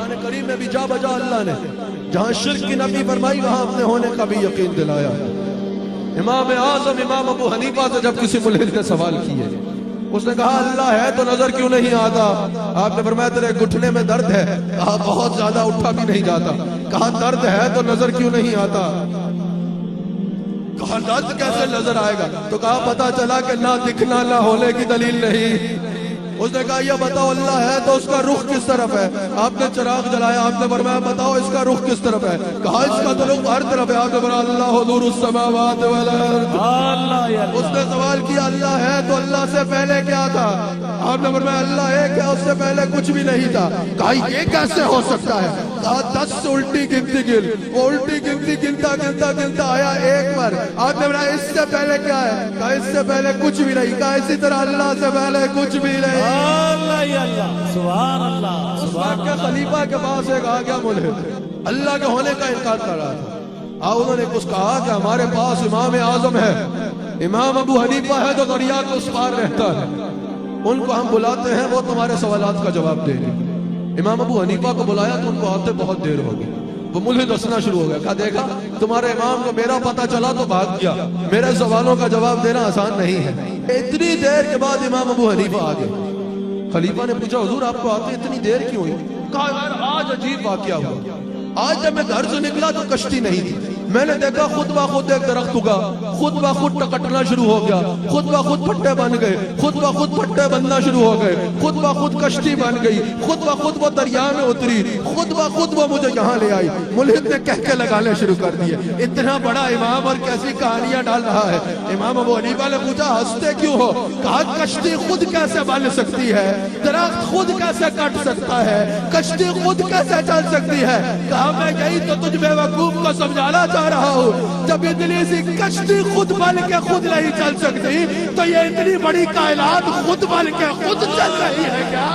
قرآن کریم میں بھی جا بجا اللہ نے جہاں شرک کی نفی فرمائی وہاں اپنے ہونے کا بھی یقین دلایا۔ امام اعظم امام ابو حنیفہ سے جب کسی ملحد نے سوال کیے، اس نے کہا اللہ ہے تو نظر کیوں نہیں آتا؟ آپ نے فرمایا تیرے گھٹنے میں درد ہے، کہا بہت زیادہ اٹھا بھی نہیں جاتا، کہا درد ہے تو نظر کیوں نہیں آتا؟ کہا درد کیسے نظر آئے گا؟ تو کہا پتا چلا کہ نہ دکھنا نہ ہونے کی دلیل نہیں۔ اس نے کہا یہ بتاؤ اللہ ہے تو اس کا رخ کس طرف ہے؟ آپ نے چراغ جلایا، آپ نے فرمایا بتاؤ اس کا رخ کس طرف ہے؟ کہا اس کا تو رخ ہر طرف ہے۔ آپ نے فرمایا اللہ نور السماوات والارض۔ اس نے سوال کیا اللہ ہے تو اللہ سے پہلے کیا تھا؟ آپ نے فرمایا اللہ ایک ہے، اس سے پہلے کچھ بھی نہیں تھا۔ کہا یہ کیسے ہو سکتا ہے؟ کہا 10 سے الٹی گنتی گن، وہ الٹی گنتی گنتا گنتا گنتا آیا ایک پر۔ آپ نے فرمایا اس سے پہلے کیا ہے؟ کہا اس سے پہلے کچھ بھی نہیں۔ کہا اسی طرح اللہ سے پہلے کچھ بھی نہیں۔ اللہ اللہ سبحان اللہ۔ اس وقت کے خلیفہ کے پاس ایک آ گیا ملحد، اللہ کے ہونے کا انکار کر رہا تھا۔ انہوں نے کچھ کہا کہ ہمارے پاس امام اعظم ہے، امام ابو حنیفہ ہے جو دریا کے اس پار رہتا ہے، ان کو ہم بلاتے ہیں، وہ تمہارے سوالات کا جواب دیں گے۔ امام ابو حنیفہ کو بلایا تو ان کو آتے بہت دیر ہو گئی۔ وہ ملحد ہنسنا شروع ہو گیا، کہا دیکھا تمہارے امام کو میرا پتہ چلا تو بھاگ گیا، میرے سوالوں کا جواب دینا آسان نہیں ہے۔ اتنی دیر کے بعد امام ابو حنیفہ آ گئے۔ خلیفہ نے پوچھا حضور آپ کو آتے اتنی دیر کیوں ہوئی؟ کہا یار آج عجیب واقعہ ہوا، آج جب میں گھر سے نکلا تو کشتی نہیں تھی، میں نے دیکھا خود بخود ایک درخت اگا، خود بخود ٹکٹنا شروع ہو گیا، خود بخود پھٹے بن گئے، خود بخود پھٹے بننا شروع ہو گئے، خود بخود کشتی بن گئی، خود بخود وہ دریا میں اتری، خود بخود وہ مجھے یہاں لے آئی۔ ملحد نے کہکے لگانے شروع کر دیے، اتنا بڑا امام اور کیسی کہانیاں ڈال رہا ہے۔ امام ابو حنیفہ نے پوچھا ہنستے کیوں ہو؟ کہا کشتی خود کیسے بن سکتی ہے؟ درخت خود کیسے کٹ سکتا ہے؟ کشتی خود کیسے چل سکتی ہے؟ کہا میں یہی تو تجھ بے وقوف کو سمجھانا چاہ رہا ہوں، جب اتنی سی کشتی خود بن کے خود نہیں چل سکتی تو یہ اتنی بڑی کائنات خود بن کے خود چل رہی ہے کیا؟